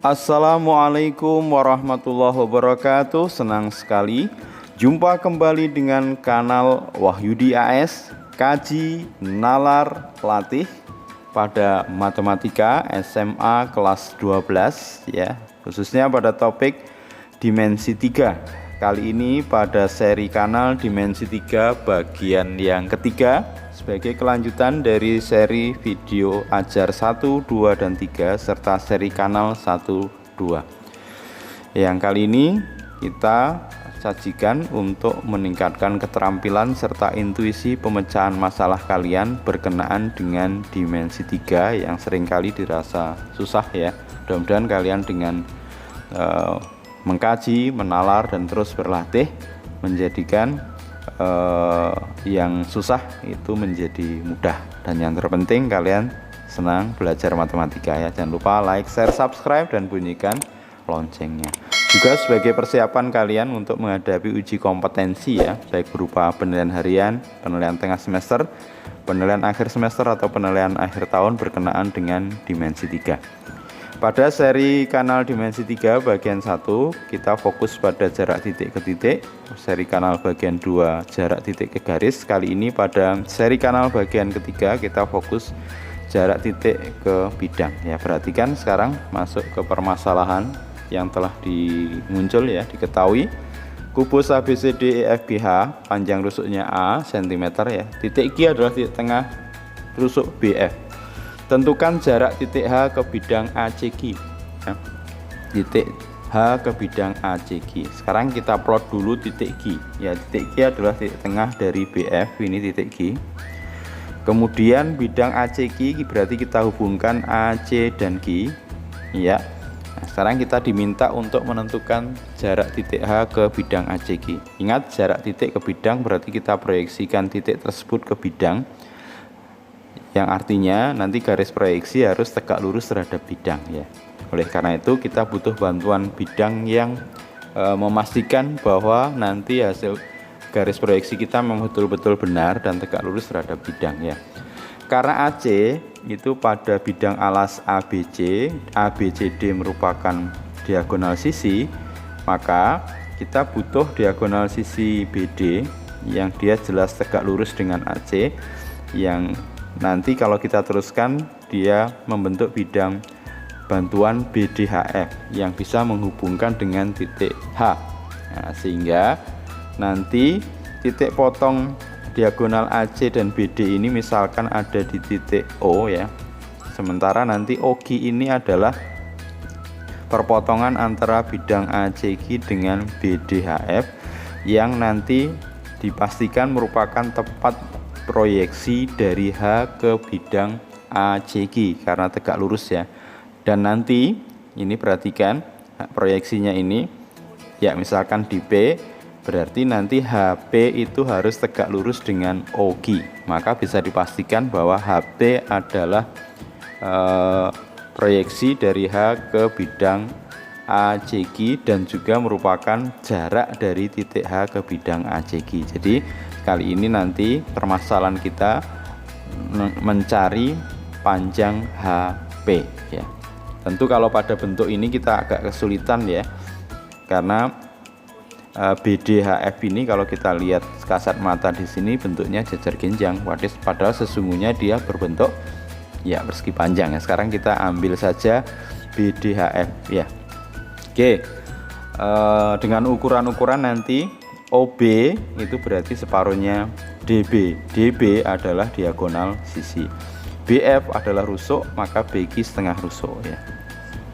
Assalamualaikum warahmatullahi wabarakatuh. Senang sekali jumpa kembali dengan kanal Wahyudi AS Kaji Nalar Latih pada matematika SMA kelas 12 ya, khususnya pada topik dimensi 3. Kali ini pada seri kanal dimensi 3 bagian yang ketiga sebagai kelanjutan dari seri video ajar 1, 2, dan 3 serta seri kanal 1, 2. Yang kali ini kita sajikan untuk meningkatkan keterampilan serta intuisi pemecahan masalah kalian berkenaan dengan dimensi 3 yang seringkali dirasa susah ya. Mudah-mudahan kalian dengan mengkaji, menalar, dan terus berlatih menjadikan yang susah itu menjadi mudah. Dan yang terpenting kalian senang belajar matematika ya. Jangan lupa like, share, subscribe, dan bunyikan loncengnya. Juga sebagai persiapan kalian untuk menghadapi uji kompetensi ya, baik berupa penilaian harian, penilaian tengah semester, penilaian akhir semester, atau penilaian akhir tahun berkenaan dengan dimensi 3. Pada seri kanal dimensi 3 bagian 1 kita fokus pada jarak titik ke titik. Seri kanal bagian 2 jarak titik ke garis. Kali ini pada seri kanal bagian ketiga kita fokus jarak titik ke bidang ya. Perhatikan sekarang masuk ke permasalahan yang telah muncul ya, diketahui kubus ABCDEFGH panjang rusuknya A cm ya. Titik Q adalah titik tengah rusuk BF. Tentukan jarak titik H ke bidang ACG ya. Titik H ke bidang ACG. Sekarang kita plot dulu titik Q ya. Titik Q adalah titik tengah dari BF, ini titik Q. Kemudian bidang ACG berarti kita hubungkan AC dan Q ya. Nah, sekarang kita diminta untuk menentukan jarak titik H ke bidang ACG. Ingat, jarak titik ke bidang berarti kita proyeksikan titik tersebut ke bidang, yang artinya nanti garis proyeksi harus tegak lurus terhadap bidang ya. Oleh karena itu kita butuh bantuan bidang yang memastikan bahwa nanti hasil garis proyeksi kita memang betul-betul benar dan tegak lurus terhadap bidang ya. Karena AC itu pada bidang alas ABC, ABCD merupakan diagonal sisi, maka kita butuh diagonal sisi BD yang dia jelas tegak lurus dengan AC, yang nanti kalau kita teruskan dia membentuk bidang bantuan BDHF yang bisa menghubungkan dengan titik H. Nah, sehingga nanti titik potong diagonal AC dan BD ini misalkan ada di titik O ya. Sementara nanti OG ini adalah perpotongan antara bidang ACG dengan BDHF yang nanti dipastikan merupakan tepat proyeksi dari H ke bidang ACG karena tegak lurus ya. Dan nanti ini perhatikan proyeksinya ini ya, misalkan di P berarti nanti HP itu harus tegak lurus dengan OG, maka bisa dipastikan bahwa HP adalah proyeksi dari H ke bidang ACG dan juga merupakan jarak dari titik H ke bidang ACG. Jadi kali ini nanti permasalahan kita mencari panjang HP ya. Tentu kalau pada bentuk ini kita agak kesulitan ya, karena BDHF ini kalau kita lihat kasat mata di sini bentuknya jajar genjang, padahal sesungguhnya dia berbentuk ya persegi panjang ya. Sekarang kita ambil saja BDHF ya. Oke, dengan ukuran-ukuran nanti OB itu berarti separuhnya DB. DB adalah diagonal sisi. BF adalah rusuk, maka BQ setengah rusuk ya.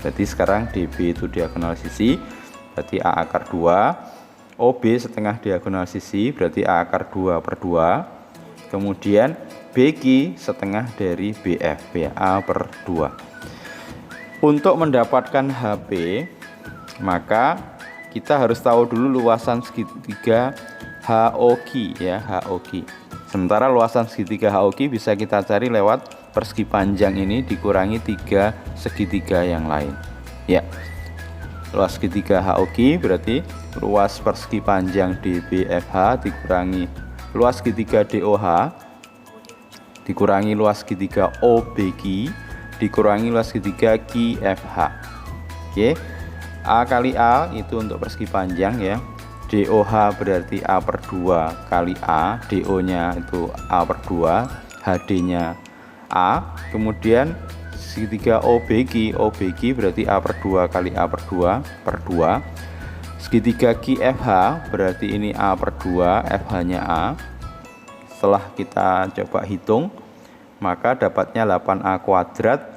Berarti sekarang DB itu diagonal sisi, berarti A akar 2. OB setengah diagonal sisi, berarti A akar 2/2. Kemudian BQ setengah dari BF ya, A/2. Untuk mendapatkan HP, maka kita harus tahu dulu luasan segitiga HOQ ya, HOQ. Sementara luasan segitiga HOQ bisa kita cari lewat persegi panjang ini dikurangi 3 segitiga yang lain ya. Luas segitiga HOQ berarti luas persegi panjang DBFH dikurangi luas segitiga DOH dikurangi luas segitiga OBQ dikurangi luas segitiga QFH. Oke, A kali A itu untuk persegi panjang ya. DOH berarti A per 2 kali A, DO nya itu A per 2, HD nya A. Kemudian segitiga OBG, OBG berarti A per 2 kali A per 2 per 2. Segitiga QFH berarti ini A per 2, FH nya A. Setelah kita coba hitung, maka dapatnya 8A kuadrat.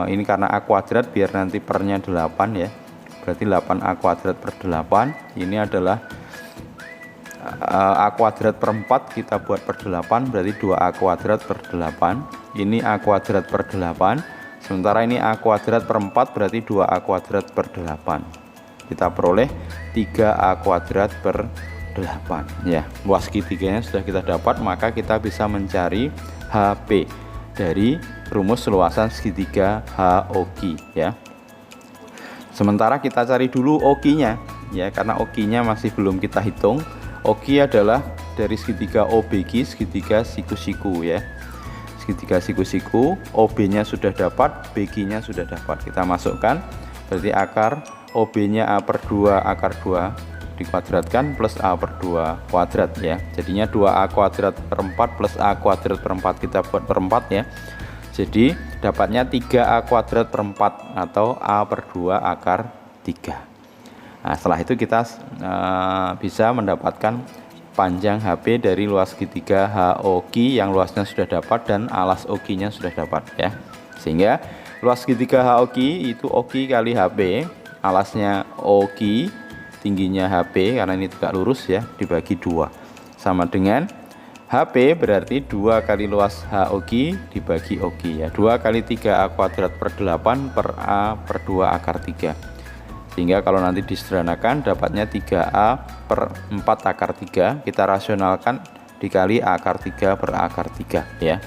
Ini karena A kuadrat biar nanti pernya 8 ya. Berarti 8A kuadrat per 8. Ini adalah A kuadrat per 4 kita buat per 8, berarti 2A kuadrat per 8. Ini A kuadrat per 8. Sementara ini A kuadrat per 4 berarti 2A kuadrat per 8. Kita peroleh 3A kuadrat per 8 ya. Luas segitiganya sudah kita dapat, maka kita bisa mencari HP dari rumus luasan segitiga HOQ ya. Sementara kita cari dulu OQ-nya ya, karena OQ-nya masih belum kita hitung. OQ adalah dari segitiga OBG, segitiga siku-siku ya. Segitiga siku-siku, OB-nya sudah dapat, BG-nya sudah dapat. Kita masukkan, berarti akar OB-nya A per 2 akar 2 dikuadratkan plus A per 2 kuadrat ya. Jadinya 2A kuadrat per 4 plus A kuadrat per 4 kita buat per 4 ya. Jadi dapatnya 3A kuadrat per 4 atau A per 2 akar 3. Nah, setelah itu kita bisa mendapatkan panjang HP dari luas segitiga HOQ yang luasnya sudah dapat dan alas OQ-nya sudah dapat ya. Sehingga luas segitiga HOQ itu OQ kali HP, alasnya OQ, tingginya HP karena ini tegak lurus ya, dibagi 2 sama dengan HP berarti 2 kali luas HOQ dibagi OQ ya. 2 kali 3A kuadrat per 8 per A per 2 akar 3. Sehingga kalau nanti disederhanakan dapatnya 3A per 4 akar 3. Kita rasionalkan dikali akar 3 per akar 3 ya.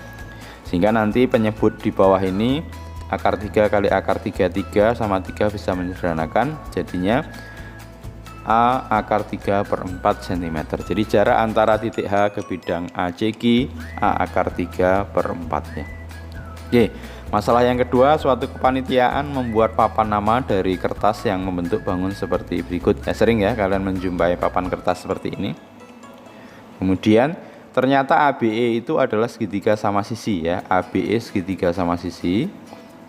Sehingga nanti penyebut di bawah ini akar 3 kali akar 3 sama 3 bisa menyederhanakan. Jadinya A akar 3 per 4 cm. Jadi jarak antara titik H ke bidang ACQ A akar 3 per 4 ya. Oke, masalah yang kedua, suatu kepanitiaan membuat papan nama dari kertas yang membentuk bangun seperti berikut. Sering ya kalian menjumpai papan kertas seperti ini. Kemudian ternyata ABE itu adalah segitiga sama sisi ya. ABE segitiga sama sisi.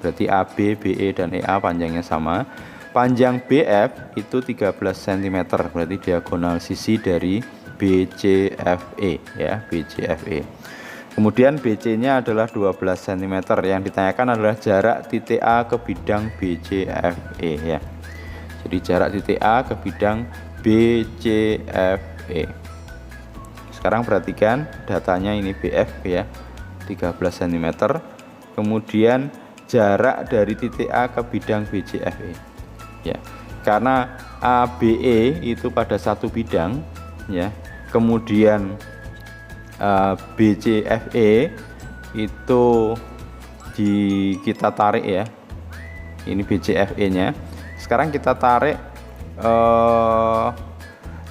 Berarti AB, BE dan EA panjangnya sama. Panjang BF itu 13 cm, berarti diagonal sisi dari BCFE ya, BCFE. Kemudian BC-nya adalah 12 cm. Yang ditanyakan adalah jarak titik A ke bidang BCFE ya. Jadi jarak titik A ke bidang BCFE. Sekarang perhatikan datanya ini BF ya, 13 cm. Kemudian jarak dari titik A ke bidang BCFE. Ya, karena ABE itu pada satu bidang ya, kemudian BCFE itu kita tarik ya, ini BCFE nya. Sekarang kita tarik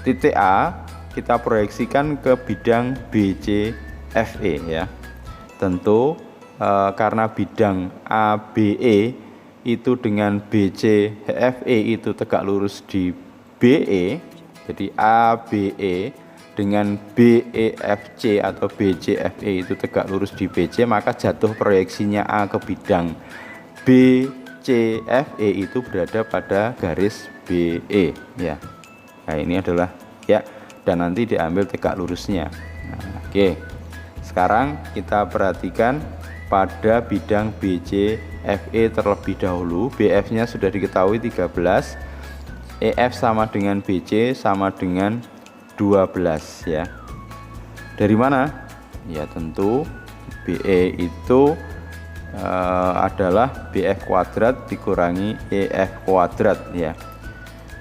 titik A, kita proyeksikan ke bidang BCFE ya. Tentu karena bidang ABE itu dengan BCFE itu tegak lurus di BE, jadi ABE dengan BEFC atau BCFE itu tegak lurus di BC, maka jatuh proyeksinya A ke bidang BCFE itu berada pada garis BE ya. Nah ini adalah ya, dan nanti diambil tegak lurusnya. Nah, oke, sekarang kita perhatikan pada bidang BCFE terlebih dahulu. BF nya sudah diketahui 13, EF sama dengan BC sama dengan 12 ya. Dari mana? Ya tentu BE itu adalah BF kuadrat dikurangi EF kuadrat ya.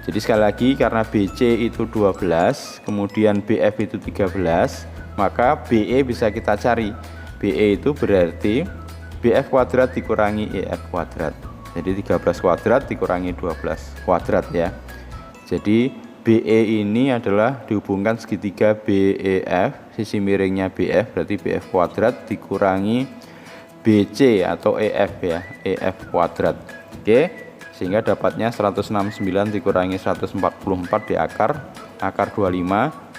Jadi sekali lagi karena BC itu 12 kemudian BF itu 13, maka BE bisa kita cari. BE itu berarti BF kuadrat dikurangi EF kuadrat. Jadi 13 kuadrat dikurangi 12 kuadrat ya. Jadi BE ini adalah dihubungkan segitiga BEF, sisi miringnya BF berarti BF kuadrat dikurangi BC atau EF ya, EF kuadrat. Oke, sehingga dapatnya 169 dikurangi 144 di akar 25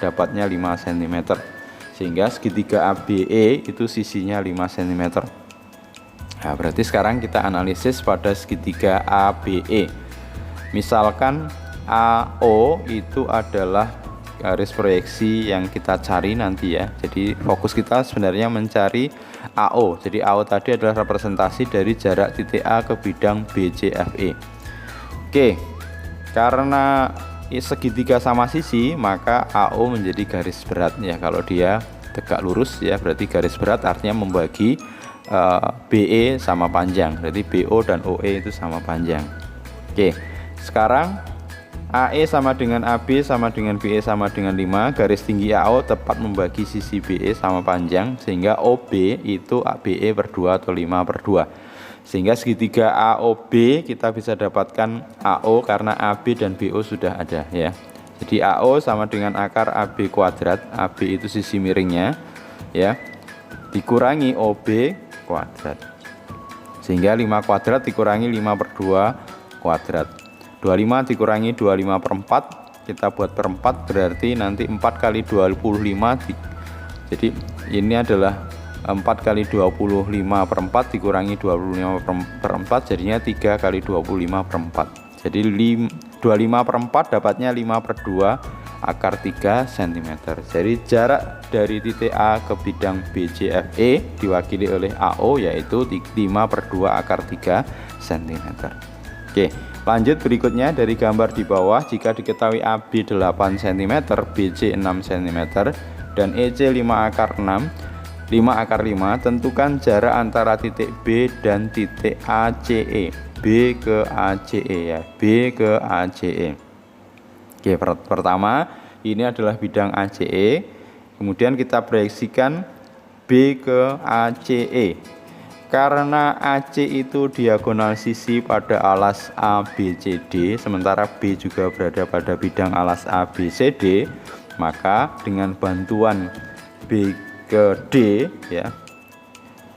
dapatnya 5 cm, sehingga segitiga ABE itu sisinya 5 cm. Nah, berarti sekarang kita analisis pada segitiga ABE. Misalkan AO itu adalah garis proyeksi yang kita cari nanti ya. Jadi fokus kita sebenarnya mencari AO. Jadi AO tadi adalah representasi dari jarak titik A ke bidang BCFE. Oke, karena segitiga sama sisi, maka AO menjadi garis berat ya. Kalau dia tegak lurus ya, berarti garis berat artinya membagi BE sama panjang. Berarti BO dan OE itu sama panjang. Oke, sekarang AE sama dengan AB sama dengan BE sama dengan 5. Garis tinggi AO tepat membagi sisi BE sama panjang, sehingga OB itu BE per 2 atau 5 per 2. Sehingga segitiga AOB kita bisa dapatkan AO karena AB dan BO sudah ada ya. Jadi AO sama dengan akar AB kuadrat. AB itu sisi miringnya ya, dikurangi OB kuadrat. Sehingga 5 kuadrat dikurangi 5 per 2 kuadrat. 25 dikurangi 25 per 4, kita buat per 4, berarti nanti 4 kali 25 jadi ini adalah 4 kali 25 per 4 dikurangi 25 per 4, jadinya 3 kali 25 per 4. Jadi 25 per 4 dapatnya 5 per 2 akar 3 cm. Jadi jarak dari titik A ke bidang BCFE diwakili oleh AO yaitu 5 per 2 akar 3 cm. Oke, lanjut berikutnya dari gambar di bawah. Jika diketahui AB 8 cm, BC 6 cm, dan EC 5 akar 5, tentukan jarak antara titik B dan titik ACE. B ke ACE ya, B ke ACE. Oke, pertama ini adalah bidang ACE. Kemudian kita proyeksikan B ke ACE. Karena AC itu diagonal sisi pada alas ABCD, sementara B juga berada pada bidang alas ABCD, maka dengan bantuan B ke D ya,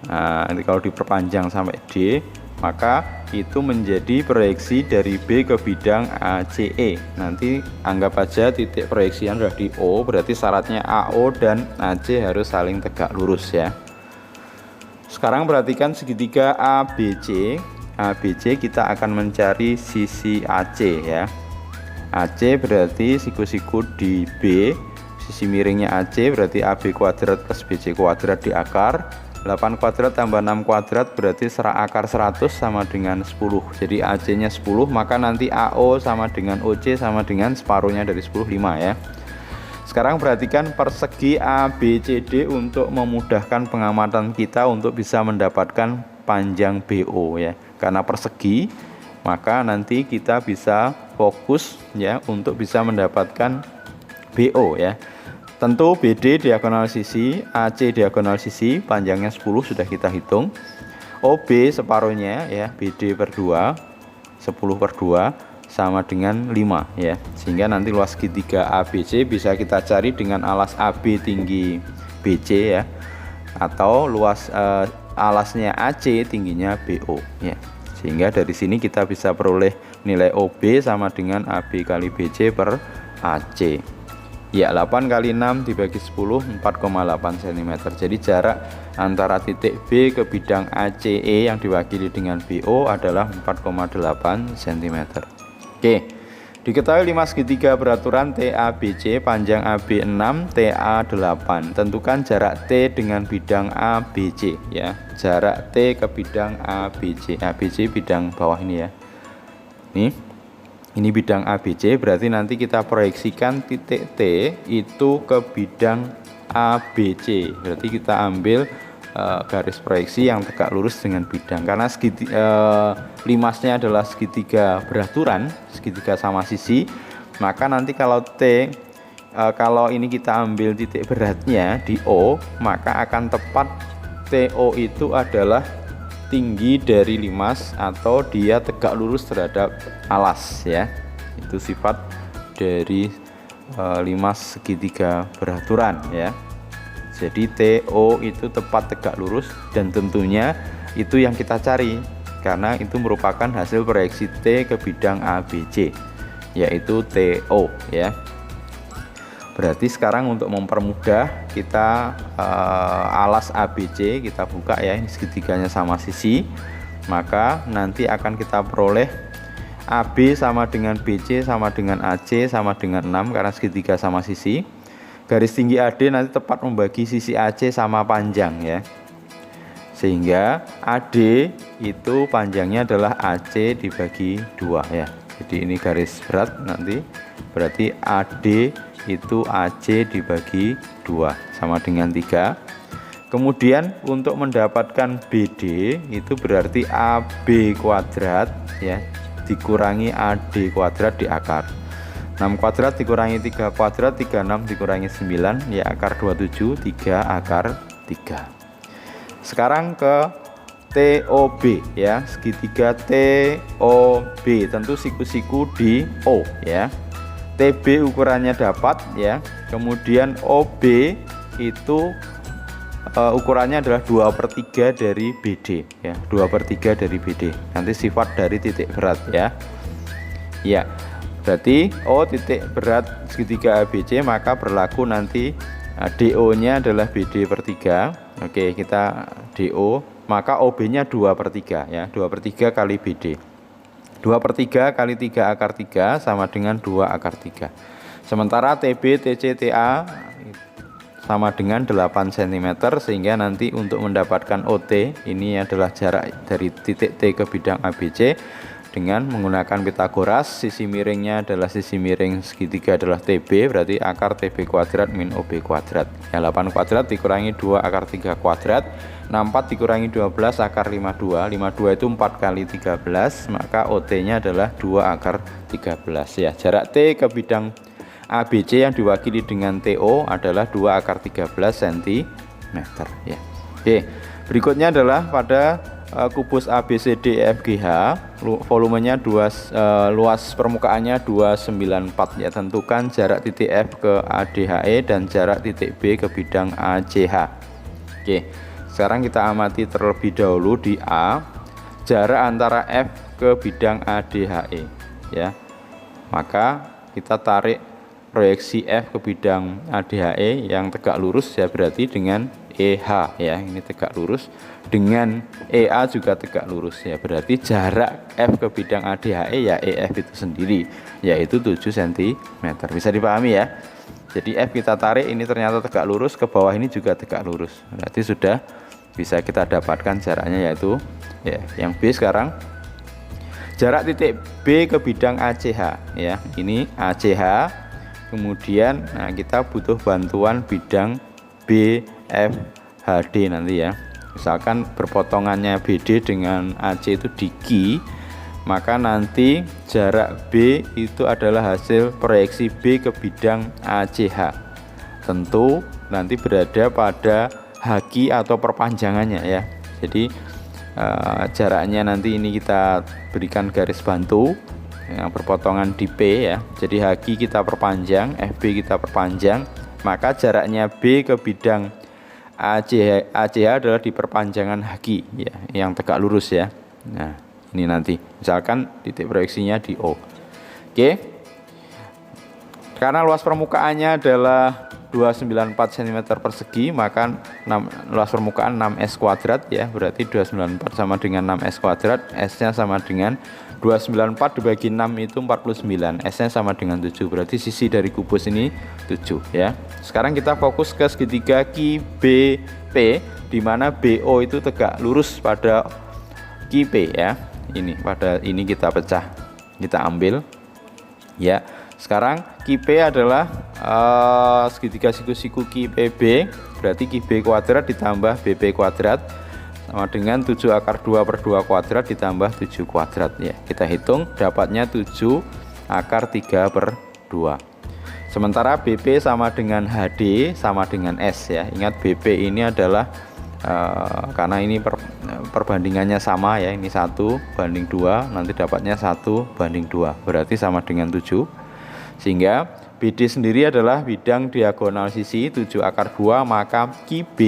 nah ini kalau diperpanjang sampai D, maka itu menjadi proyeksi dari B ke bidang ACE. Nanti anggap aja titik proyeksian sudah di O, berarti syaratnya AO dan AC harus saling tegak lurus ya. Sekarang perhatikan segitiga ABC. ABC kita akan mencari sisi AC ya. AC berarti siku-siku di B, sisi miringnya AC berarti AB kuadrat plus BC kuadrat di akar. 8 kuadrat tambah 6 kuadrat berarti akar 100 sama dengan 10. Jadi AC nya 10, maka nanti AO sama dengan OC sama dengan separuhnya dari 10, 5 ya. Sekarang perhatikan persegi ABCD untuk memudahkan pengamatan kita untuk bisa mendapatkan panjang BO ya. Karena persegi, maka nanti kita bisa fokus ya untuk bisa mendapatkan BO ya. Tentu BD diagonal sisi, AC diagonal sisi, panjangnya 10 sudah kita hitung. OB separuhnya ya, BD per 2, 10 per 2 sama dengan 5 ya, sehingga nanti luas segitiga ABC bisa kita cari dengan alas AB tinggi BC ya, atau luas alasnya AC tingginya BO ya, sehingga dari sini kita bisa peroleh nilai OB sama dengan AB kali BC per AC ya. 8 kali 6 dibagi 10 4,8 cm. Jadi jarak antara titik B ke bidang ACE yang diwakili dengan BO adalah 4,8 cm. Oke, diketahui 5 segitiga beraturan TABC, panjang AB 6, TA 8. Tentukan jarak T dengan bidang ABC ya. Jarak T ke bidang ABC. ABC bidang bawah ini ya. Ini bidang ABC, berarti nanti kita proyeksikan titik T itu ke bidang ABC. Berarti kita ambil garis proyeksi yang tegak lurus dengan bidang, karena limasnya adalah segitiga beraturan, segitiga sama sisi, maka nanti kalau T kalau ini kita ambil titik beratnya di O, maka akan tepat TO itu adalah tinggi dari limas atau dia tegak lurus terhadap alas ya. Itu sifat dari limas segitiga beraturan ya. Jadi TO itu tepat tegak lurus, dan tentunya itu yang kita cari. karena itu merupakan hasil proyeksi T ke bidang ABC, yaitu TO ya. Berarti sekarang untuk mempermudah kita alas ABC kita buka ya, ini segitiganya sama sisi, maka nanti akan kita peroleh AB sama dengan BC sama dengan AC sama dengan 6 karena segitiga sama sisi. Garis tinggi AD nanti tepat membagi sisi AC sama panjang ya. Sehingga AD itu panjangnya adalah AC dibagi 2 ya. Jadi ini garis berat nanti berarti AD itu AC dibagi 2 sama dengan 3. Kemudian untuk mendapatkan BD itu berarti AB kuadrat ya dikurangi AD kuadrat di akar. 6 kuadrat dikurangi 3 kuadrat, 36 dikurangi 9 ya akar 27, 3 akar 3. Sekarang ke TOB ya, segitiga TOB tentu siku-siku di O ya. TB ukurannya dapat ya. Kemudian OB itu ukurannya adalah 2/3 dari BD ya, 2/3 dari BD. Nanti sifat dari titik berat ya. Ya, berarti O titik berat segitiga ABC, maka berlaku nanti DO nya adalah BD per 3. Oke, kita DO, maka OB nya 2/3 ya, 2/3 kali BD. 2/3 kali 3 akar 3 sama dengan 2 akar 3. Sementara TB, TC, TA sama dengan 8 cm, sehingga nanti untuk mendapatkan OT ini adalah jarak dari titik T ke bidang ABC dengan menggunakan Pitagoras. Sisi miringnya adalah sisi miring segitiga adalah TB, berarti akar TB kuadrat min OB kuadrat ya. 8 kuadrat dikurangi 2 akar 3 kuadrat, 64 dikurangi 12 akar 52. 52 itu 4 kali 13, maka OT nya adalah 2 akar 13 ya. Jarak T ke bidang ABC yang diwakili dengan TO adalah 2 akar 13 cm ya. Oke, berikutnya adalah pada kubus ABCDEFGH, volumenya luas permukaannya 294 ya. Tentukan jarak titik F ke ADHE dan jarak titik B ke bidang ACH. Oke, sekarang kita amati terlebih dahulu di A, jarak antara F ke bidang ADHE ya. Maka kita tarik proyeksi F ke bidang ADHE yang tegak lurus ya, berarti dengan EH ya, ini tegak lurus, dengan EA juga tegak lurus ya, berarti jarak F ke bidang ADHE ya EF itu sendiri, yaitu 7 cm. Bisa dipahami ya. Jadi F kita tarik, ini ternyata tegak lurus, ke bawah ini juga tegak lurus, berarti sudah bisa kita dapatkan jaraknya, yaitu ya yang B. Sekarang jarak titik B ke bidang ACH ya, ini ACH. Kemudian kita butuh bantuan bidang BFHD nanti ya. Misalkan berpotongannya BD dengan AC itu di Q, maka nanti jarak B itu adalah hasil proyeksi B ke bidang ACH. Tentu nanti berada pada HQ atau perpanjangannya ya. Jadi jaraknya nanti ini kita berikan garis bantu yang berpotongan di P ya. Jadi HQ kita perpanjang, FB kita perpanjang, maka jaraknya B ke bidang ACH adalah di perpanjangan HQ ya, yang tegak lurus ya. Nah, ini nanti misalkan titik proyeksinya di O. Oke. Karena luas permukaannya adalah 294 cm persegi, maka luas permukaan 6S kuadrat ya, berarti 294 sama dengan 6S kuadrat, S-nya sama dengan 294 dibagi 6 itu 49, S-nya sama dengan 7, berarti sisi dari kubus ini 7 ya. Sekarang kita fokus ke segitiga QBP, di mana BO itu tegak lurus pada QP ya. Ini pada ini kita pecah, kita ambil ya. Sekarang QP adalah segitiga siku-siku QPB, berarti QB kuadrat ditambah BP kuadrat sama dengan 7 akar 2 per 2 kuadrat ditambah 7 kuadrat ya. Kita hitung dapatnya 7 akar 3 per 2. Sementara BP sama dengan HD sama dengan S ya. Ingat BP ini adalah karena ini perbandingannya sama ya, ini 1 banding 2, nanti dapatnya 1 banding 2, berarti sama dengan 7. Sehingga BD sendiri adalah bidang diagonal sisi 7 akar 2, maka QB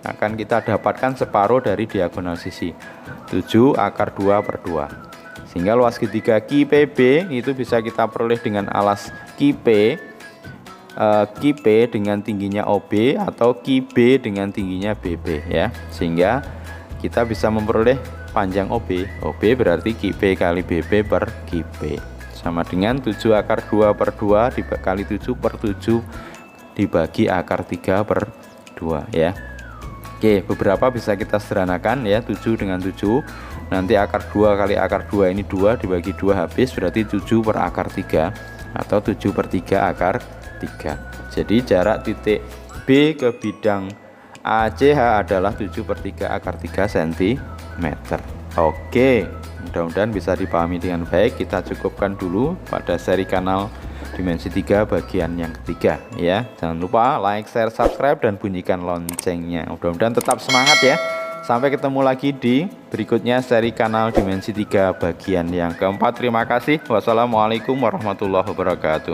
akan kita dapatkan separuh dari diagonal sisi 7 akar 2 per 2. Sehingga luas segitiga QPB itu bisa kita peroleh dengan alas QP dengan tingginya OB atau QB dengan tingginya BB ya. Sehingga kita bisa memperoleh panjang OB berarti QP kali BB per QP sama dengan 7 akar 2 per 2 dikali 7 per 7 dibagi akar 3 per 2 ya. Oke, beberapa bisa kita sederhanakan ya. 7 dengan 7, nanti akar 2 kali akar 2 ini 2 dibagi 2 habis berarti 7 per akar 3 atau 7 per 3 akar 3. Jadi jarak titik B ke bidang ACH adalah 7 per 3 akar 3 cm. Oke, mudah-mudahan bisa dipahami dengan baik. Kita cukupkan dulu pada seri kanal dimensi 3 bagian yang ketiga ya. Jangan lupa like, share, subscribe, dan bunyikan loncengnya. Mudah-mudahan tetap semangat ya. Sampai ketemu lagi di berikutnya seri kanal dimensi 3 bagian yang keempat. Terima kasih. Wassalamualaikum warahmatullahi wabarakatuh.